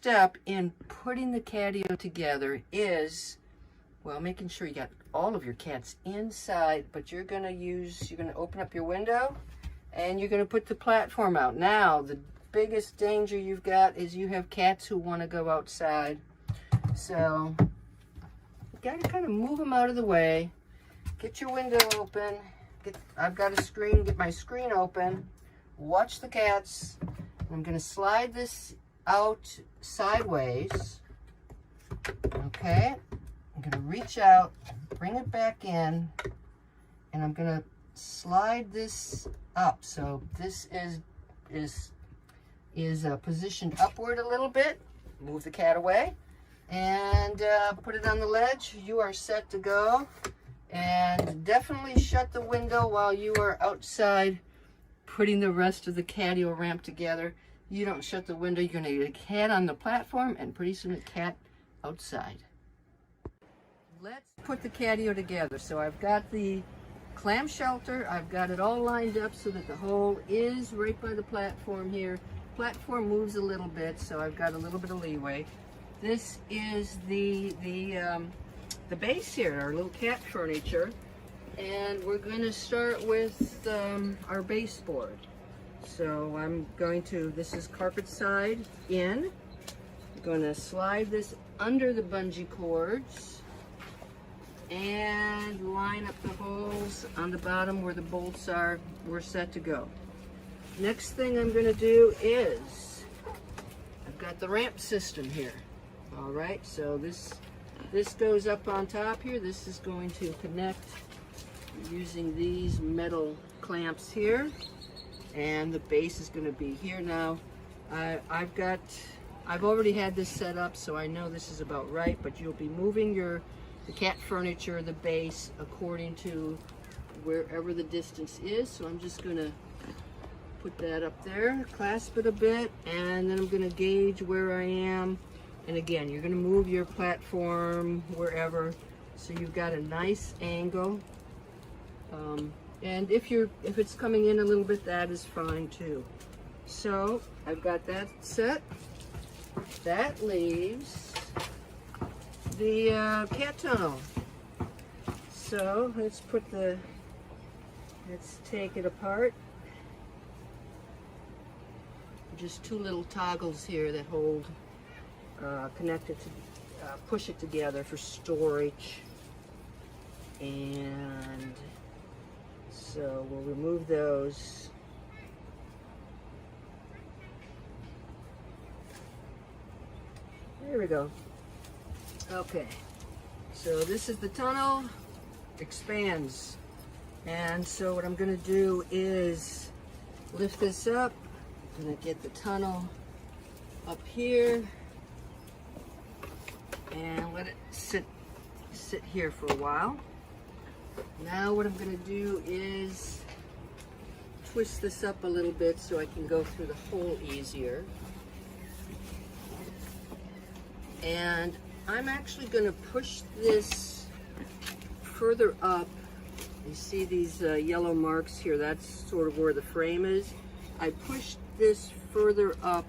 step in putting the Catio together is, well, making sure you got all of your cats inside, but you're gonna open up your window and you're gonna put the platform out. Now, the biggest danger you've got is you have cats who wanna go outside. So, you gotta kind of move them out of the way. Get your window open. I've got a screen, get my screen open. Watch the cats. I'm gonna slide this out sideways. Okay, I'm gonna reach out, bring it back in, and I'm gonna slide this up. So this is positioned upward a little bit. Move the cat away and put it on the ledge. You are set to go. And definitely shut the window while you are outside putting the rest of the Catio ramp together. You don't shut the window, you're gonna get a cat on the platform and pretty soon a cat outside. Let's put the Catio together. So I've got the clam shelter, I've got it all lined up so that the hole is right by the platform here. Platform moves a little bit, so I've got a little bit of leeway. This is the base here, our little cat furniture, and we're going to start with our baseboard. So I'm going to, this is carpet side in. I'm going to slide this under the bungee cords and line up the holes on the bottom where the bolts are. We're set to go. Next thing I'm going to do is, I've got the ramp system here. All right, so this goes up on top here. This is going to connect using these metal clamps here, and the base is going to be here. Now I've already had this set up, so I know this is about right, but you'll be moving the cat furniture, the base, according to wherever the distance is. So I'm just going to put that up there, clasp it a bit, and then I'm going to gauge where I am. And again, you're going to move your platform wherever, so you've got a nice angle. And if it's coming in a little bit, that is fine too. So I've got that set. That leaves the cat tunnel. So let's take it apart. Just two little toggles here that hold. Connected to push it together for storage, and so we'll remove those. There we go. Okay, so this is the tunnel, expands, and so what I'm going to do is lift this up. I'm going to get the tunnel up here and let it sit here for a while. Now what I'm going to do is twist this up a little bit so I can go through the hole easier. And I'm actually going to push this further up. You see these yellow marks here? That's sort of where the frame is. I pushed this further up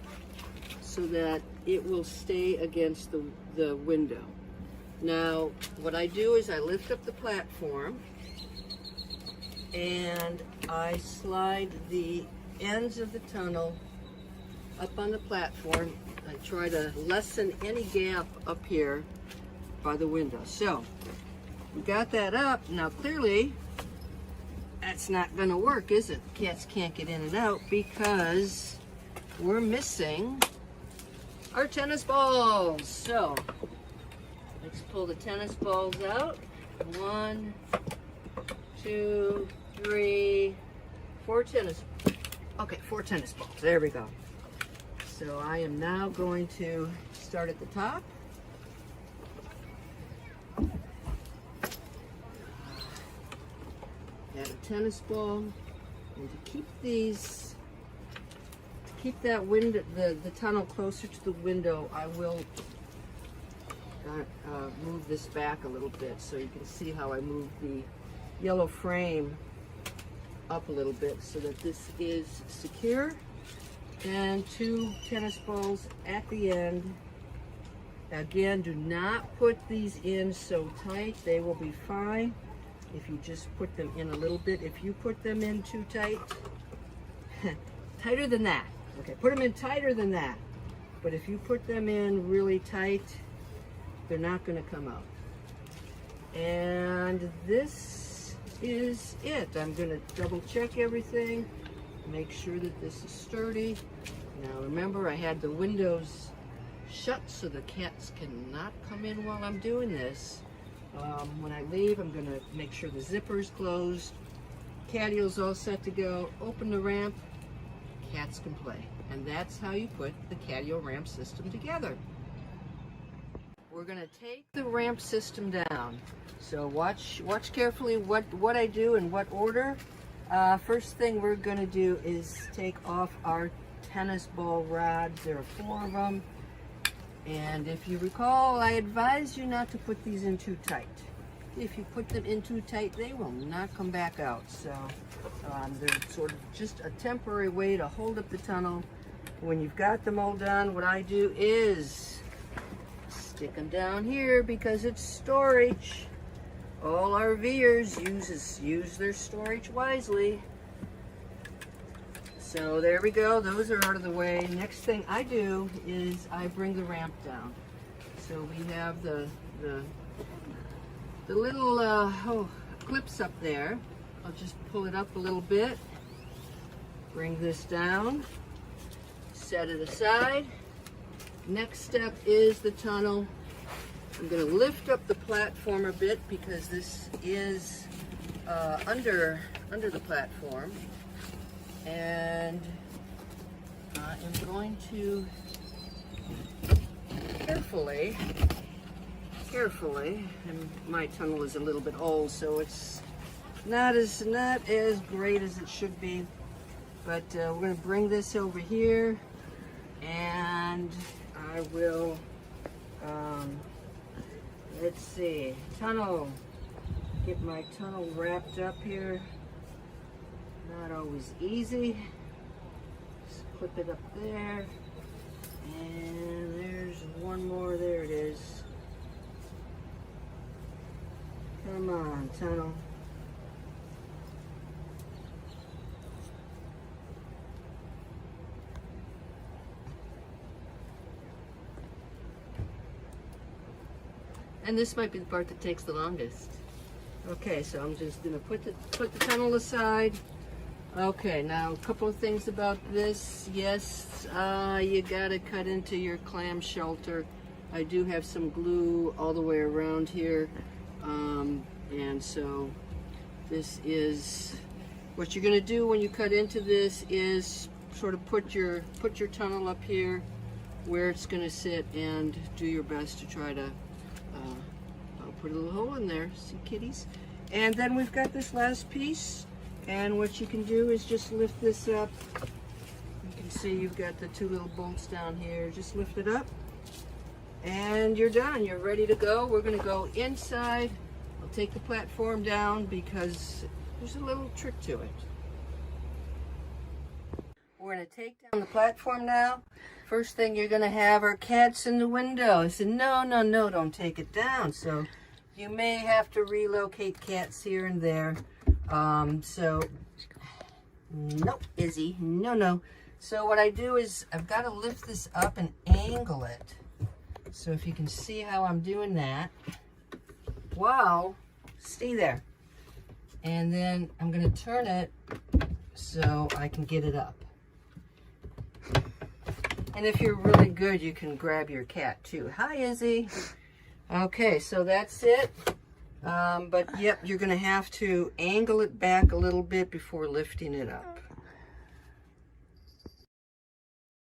so that it will stay against the window. Now, what I do is I lift up the platform and I slide the ends of the tunnel up on the platform. I try to lessen any gap up here by the window. So, we got that up. Now, clearly, that's not going to work, is it? Cats can't get in and out because we're missing our tennis balls. So, let's pull the tennis balls out. 1, 2, 3, 4 tennis. Okay, 4 tennis balls. There we go. So I am now going to start at the top. Add a tennis ball, and to keep these, to keep that window, the tunnel closer to the window, I will move this back a little bit so you can see how I move the yellow frame up a little bit so that this is secure. and 2 tennis balls at the end. Again, do not put these in so tight. They will be fine if you just put them in a little bit. If you put them in too tight, tighter than that. Okay, put them in tighter than that. But if you put them in really tight, they're not going to come out. And this is it. I'm going to double check everything, make sure that this is sturdy. Now remember, I had the windows shut so the cats cannot come in while I'm doing this. When I leave, I'm going to make sure the zipper's closed. Catio's all set to go. Open the ramp, cats can play. And that's how you put the Catio ramp system together. We're going to take the ramp system down. So watch carefully what I do in what order. First thing we're going to do is take off our tennis ball rods. There are 4 of them. And if you recall, I advised you not to put these in too tight. If you put them in too tight, they will not come back out. So they're sort of just a temporary way to hold up the tunnel. When you've got them all done, what I do is stick them down here because it's storage. All RVers use their storage wisely. So there we go, those are out of the way. Next thing I do is I bring the ramp down. So we have the little clips up there. I'll just pull it up a little bit, bring this down, set it aside. Next step is the tunnel. I'm going to lift up the platform a bit because this is under the platform. And I am going to carefully, and my tunnel is a little bit old, so it's not as great as it should be, but we're going to bring this over here, and I will, let's see, get my tunnel wrapped up here. Not always easy. Just clip it up there. And there's one more. There it is. Come on, tunnel. And this might be the part that takes the longest. Okay, so I'm just gonna put the tunnel aside. Okay, now a couple of things about this. Yes, you gotta cut into your clam shelter. I do have some glue all the way around here, and so this is what you're gonna do when you cut into this is sort of put your tunnel up here where it's gonna sit and do your best to try to I'll put a little hole in there. See, kitties? And then we've got this last piece. And what you can do is just lift this up. You can see you've got the 2 little bolts down here. Just lift it up and you're done. You're ready to go. We're going to go inside. I'll take the platform down because there's a little trick to it. We're going to take down the platform now. First thing you're going to have are cats in the window. I said, no, don't take it down. So you may have to relocate cats here and there. So, no, Izzy, no. So what I do is I've got to lift this up and angle it. So if you can see how I'm doing that, wow, stay there. And then I'm going to turn it so I can get it up. And if you're really good, you can grab your cat too. Hi, Izzy. Okay, so that's it. But yep, you're going to have to angle it back a little bit before lifting it up.